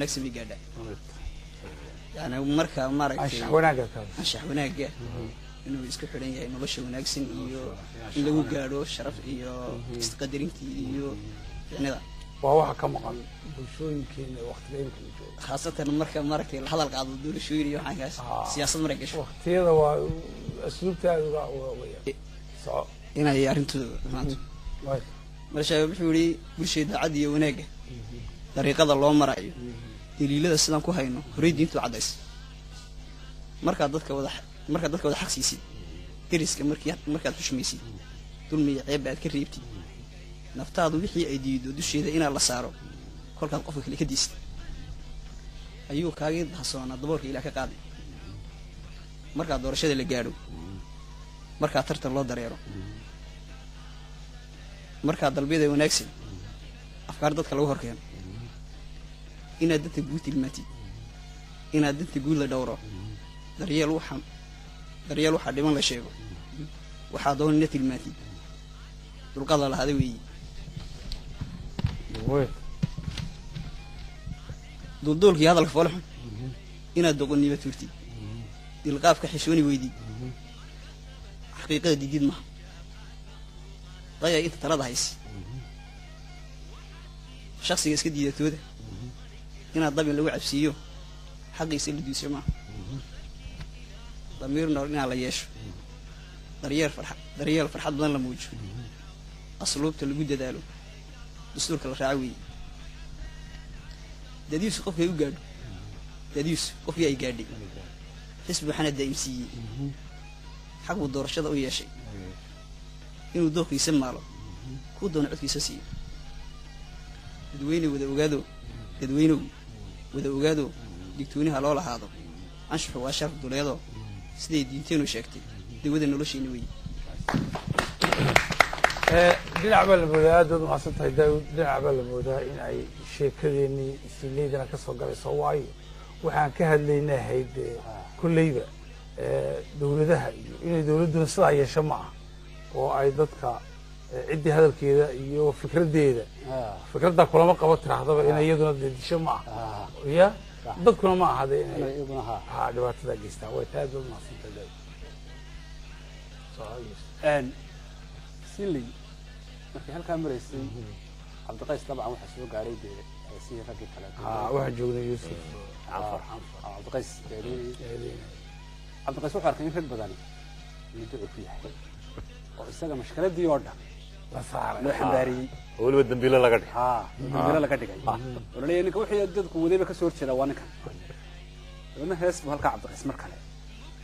نكسب يقعد يعني مركا مرك أشح وناقة إنه يسكت حرية إنه بشر وناقسين إيو إنه هو قارو شرف إيو استقدرين إيو يعني ذا وهو كم قال شو يمكن وقت لا يمكن خاصة مركا مرك هذا القاضي دول شو يريو حاجة سياسة مركش وقت هذا وأسلوب تاعه صعب هنا يارنتو مرشا بحولي برشيد عادي وناقة طريقة الله مرأي دليل السلام كهينه ريد أنتو عدس مركا ضدك وضح حق سيسي كريسك مركا تشميسي طول ما عيب بعد كريبتي نفترض وحي أيديدو دوشي إذا إنا الله صاروا كل كان قفك اللي كديست أيوه كاجد حصونا دبورك إلى كقاضي مركا دورشة اللي جارو مركا ترت الله دريرو مركا ضلبيده وناكسي أفكار ضدك لو هركين إن أدت بوت الماتي إن أدت تقول لدورة دريال وحد ما لا شيء وحاضون نت الماتي القضاء هذا وي دول كي هذا الفرح إن أدقني بتوتي القاف كحشوني ويدي حقيقة جديد ما طيب أنت ترى ضعيس شخص يسكت يتوده هنا الضبي اللي وقع في سيو حق يصير له يسمع ضميرنا ورنا على يش دريال فرحة بدنا لموج أصلوب تلقود دالو دستور كلا شعبي داديوس قف يوجد داديوس قف يجادي حسب حنا دايم سي حق الدور الشذا ويا شيء إنه دوق يسمع له كودون عد يسسي دويني وذا وجادو دكتوني هلا هذا أنشف وأشرف دوليادو سدي دينتين وشكتي دوذا نلوش إنوي دلع بالمودة ما صرت هيدا دلع بالمودة إن أي شيء كذي إني سيليدنا كسر قال صواي وحن كهدلينا هيد كل يبا دولتها إن دولتنا صاية شمعة وأيضا عدي هذا الكذا يو فكرة ديدا فكرة ده كل ما قبضت هذا إن يدنا دي شمعة ويا ضد كل ما هذا هذا وقت ده جست هو تابع ما صرت هيدا صحيح أن سيلي markii halka mareysay Cabdiqays طبعا waxa soo gaaray si ragii kale waxa joogay Yusuf Cabdiqays wuxuu arkay in rag badan muddo u fiihay oo isaga mashkaladii oo dhan la saaray loo xambaariyay waliba dambiile laga dhigay dambiile laga dhigay walaalayaal ninka wixii dadku wadayba ka soo horjeeda waa ninka wana hees halka Cabdiqays mar kale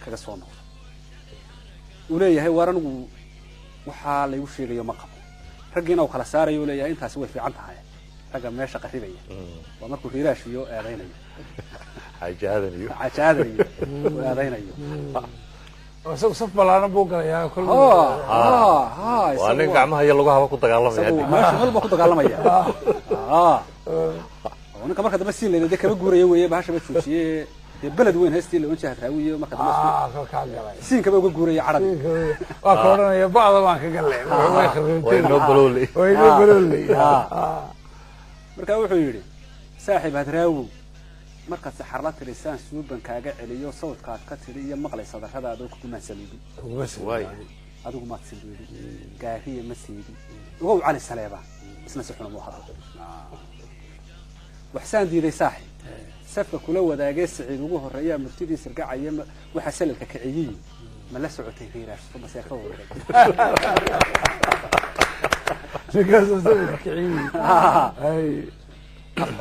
kaga soo noqdo uu leeyahay warangu waxa la igu sheegayo ma qabo ragina oo kala saarayo leeyahay intaas way fiican tahay raga meesha qaribaya waa markuu riiraashiyo eedaynayo xajaadaniyo eedaynayo oo saf balaana buu galaya kullu waa nin gacmaha iyo lugaha ku dagaalamaya meesha walba ku dagaalamaya ninka marka dambe siin leeyahay kaba guurayo weeye baasha ba joojiyay بلد وين هستي اللي وجهت راويه ما كتبت سين كبا uga guuray carabi waa koranaya bacda waan ka galay way kharbintay way nobololay marka wuxuu yiri saaxiib hadraawo marka saxar la tirisaan suuban kaaga celiyo sawdkaad ka tiri iyo maqlaysa darradaada oo ku maasaliidi way adigu ma tsiidi gaahiye ma siidi ugu cali saleeba isna saxuna mu hada waxsaan diiday saaxiib سافر كله وداجس سعيد وجوه الرئية مرتدي سرقة أيام وحسل الكعيي ما لا سعوتي غيره ثم سيخور شكاز الكعيي أي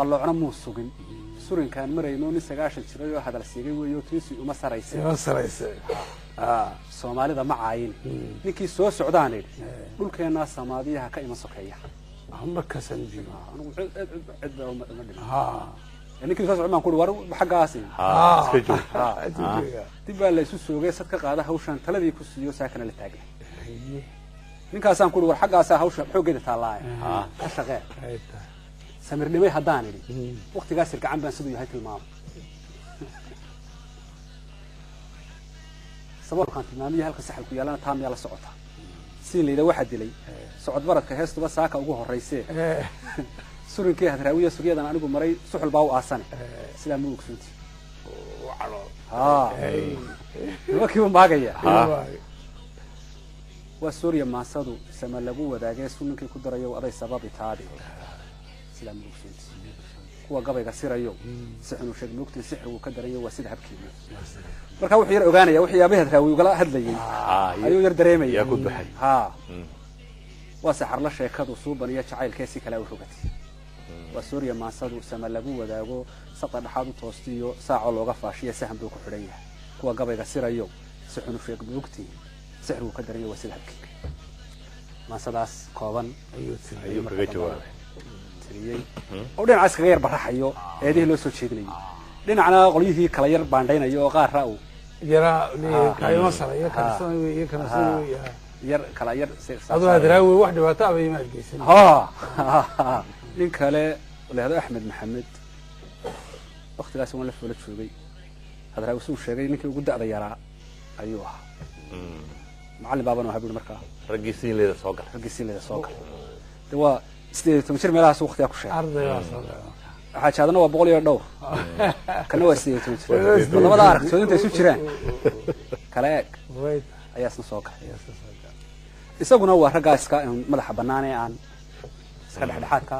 الله عنا موسوقين سورين كان مرينون سجاش الشريو هذا السيري ويوتيس ومسريس سومالي ذا معاين نكى سو سعوداني كل كنا سماديها كأي مسكية هم كسنجي يعني كيف تسمع ما نقول ورا بحقاسي سكجو تبى اللي يسوسوا صدق قاعدة هوشان تلذي كسيو ساكن اللي تاجي نك أسان نقول ورا حقاسة هوش حوجة تطلع كشغال سمر لي ما هداني وقت قاسر كعم بين صدق هاي المام صبر كانت المامية هالك سحل كيالا تام يلا صعدها سين لي إذا واحد لي صعد برد كهست بس هاك أوجه الرئيسي surinkii hadraawiya suryadan anigu maray suxul baa u aasane sidaa ma ogsoonti nimankiiba maagaya waa suuriya maasadu sama lagu wadaagee suninkii ku darayo aday sababi taadi sidaa ma ogsoonti kuwa gabayga sirayo sixinu sheeg moogtiin sixirku ka darayo waa sida habkeena marka wuxuu yar ogaanaya waxyaabaha hadraawi ugala hadlayay ayuu yar dareemaya ku baxay waa saxar la sheekadu suuban iyo jacaylkeesi kala u rogatay waa suuriya maasadu sama lagu wadaago saqda dhaxaad u toostiyo saaco looga faashiyo sahan buu ku xidhan yahay kuwa gabayga sirayo sixinu sheeg moogtiin sixirku ka darayo waa sida habkeena maasadaas kooban ayuu kaga jawaabay oo dhinacaas kaga yar baraxayo eedihii loo soo jeedinayo dhinacna qolyihii kala yar baandhaynayo oo qaar raaw yaraa kayma sarayo kana yar kala yar adoo hadraawi wax dhibaato ah bay ma adkeysan nin kale leedo Axmed Maxamed waqtigaas uu la fuula joogay hadraawi soo sheegay ninkii ugu da'da yaraa ayuu ahaa macallin baabana waxa uu markaa ragiisiin leeda soo gal waa sidee tumshir meelahaas waqtiga ku sheegay ardayda soo gal xaajadana waa 100 iyo dhowr kana waa sidee tumshir labada aragtooda inta isu jiraan kala eeg ayaasna soo gal isaguna waa raggaas ka madaxa banaan ee aan iska dhexdhexaadka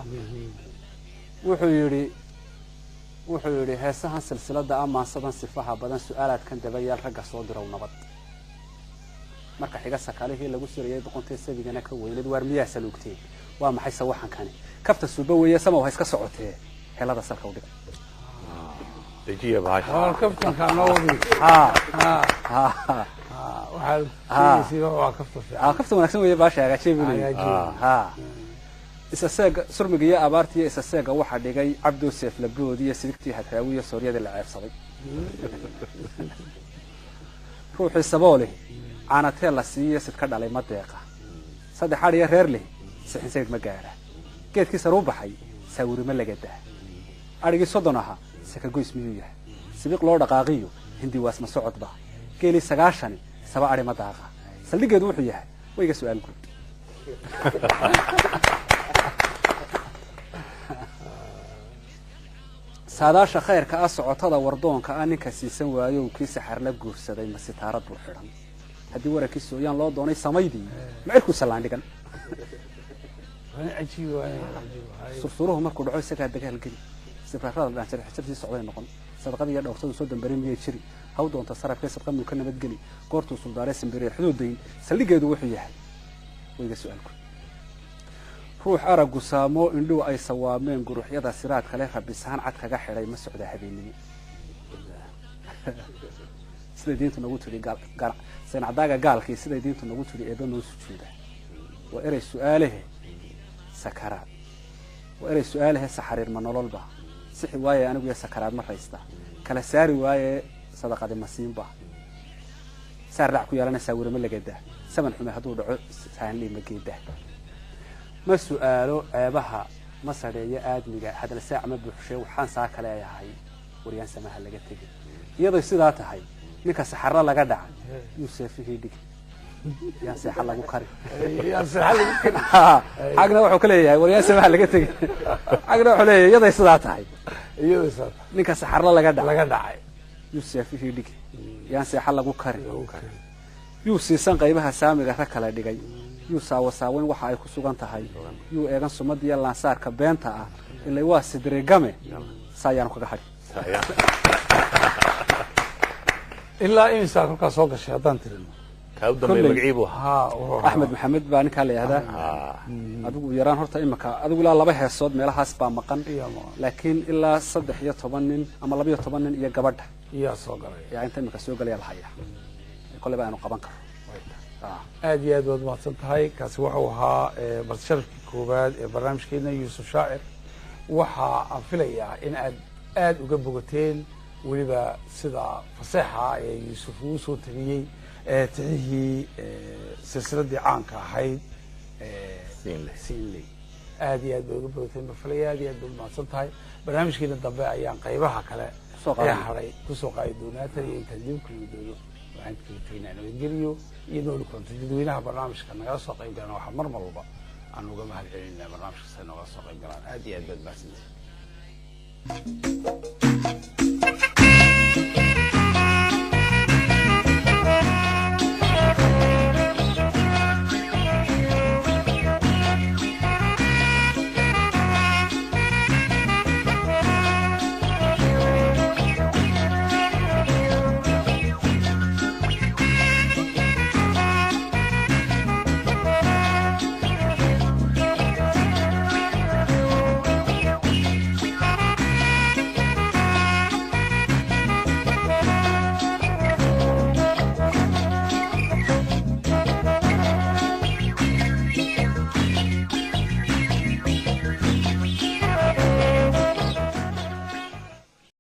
wuxuu yiri heesahan silsilada amaasadan sifaha badan su'aalaadkan dabayaal ragga soo dirow nabad marka xiga sakaalihii lagu siriyay boqontay sabigana ka weyneed waar miyaa saluugtay waa maxay sawaxan kani kafta suuba weeye sama wax iska socotee helada salka u dhig dejiya baasha kaftan ka noodi kafta wanaagsan weeye baasha agaajibay isa seega surmigiya abaartiya isa seega waxa dhigay Cabdu Seef Laboodiya sidiktii hadraawiya Sooriyada la ceebsaday ruuxi saboole caanatee la siiyay sidka dhalay ma deeqa saddex ariya reer leh sixin sayid ma gaara geedkii saru baxay sawirima laga daa arigii sodon aha saka goys miyuu yahay sibiq loo dhaqaaqiyo hindi waas ma socodba geeli 9 saba ari ma daaqa saldhigeedu wuxuu yahay wayga su'aal guud saadaasha khayrka ah socotada wardoonka ah ninka siisan waayo kii saxar la guursaday ma sitaarad buu xiran hadii warakii sooyaan loo doonay samaydii macirku salaan dhigan sursuruhu markuu dhaco isaga dagaal gali sifaarada dhanjir xirtii socday noqon sadaqada iyo dhowrtada soo dambarin miyay jiri haw doonta sarafka sadaqadu ka nabad gali goortuu suldaare simbireer xuduudayn saldhigeedu wuxuu yahay wayga su'aalku ruux aragu saamo indhuu ay sawaameen guruxyada siraad kale rabisaan cad kaga xidhay ma socda habeenimo sida diintu nagu tiri gaar sanadaga gaalkii sida diintu nagu tiri eeba noo sujuuda wa eray su'aalaha sakara wa eray su'aalaha saxariir ma nololba sixi waaye anigu ya sakaraad ma raysta kala saari waaye sadaqada masiinba saar raac ku yeelana sawirama laga daa saban xume haduu dhaco saan li ma geeda ma su'aalo ceebaha ma sareeyo aadmiga hadal saac ma buuxshay waxaan saa kale yahay wariyaan samaha laga tagay iyadoo sidaa tahay ninka saxarra laga dhacay yuusefihi dhig yaa saxa lagu kari agna wuxuu ka leeyahay wariyaan samaha laga tagay agna wuxuu leeyahay iyadoo sidaa tahay ninka saxarra laga dhacay yuusefihi dhig yaa saxa lagu kari yuu siisan qaybaha saamiga ra kala dhigay yuu saawayn waxa ay ku sugan tahay yuu eegan sumadiya laansaarka beenta ah ilaa waa sidreegame saayaan kaga hadhi ilaa insa ka soo gashay hadan tirino ka u dambeeyay magaciibu Axmed Maxamed baa ninka la yiraahdaa adigu yaraan horta imaka adigu ilaa laba heesood meelahaas baa maqan laakiin ilaa 13 nin ama 12 nin iyo gabadha iyo soo galay yaa inta imaka soo galay haya kulli baa aanu qaban karo aad iyo aad waad tahay kaasi wuxuu ahaa barsharkii koobaad ee barnaamijkeena Yuusuf Shaacir waxa aan filayaa in aad uga bogateen waliba sida fasaxa ee Yuusuf uu soo tabiyay tixii silsiladii caanka ahayd siinley aad iyo aad uga bogateen filayaa aad iyo aad waad tahay barnaamijkeena dambe ayaan qaybaha kale ku soo qaadi doonaa tan iyo inta dib ku doono waxaan ku tignaanay geliyo iyo nool konto dadweynaha barnaamijka naga soo qayb galana waxa mar walba aan uga mahad celinaa barnaamijkasta nooga soo qayb galaan aad iyo aad baad mahadsantihin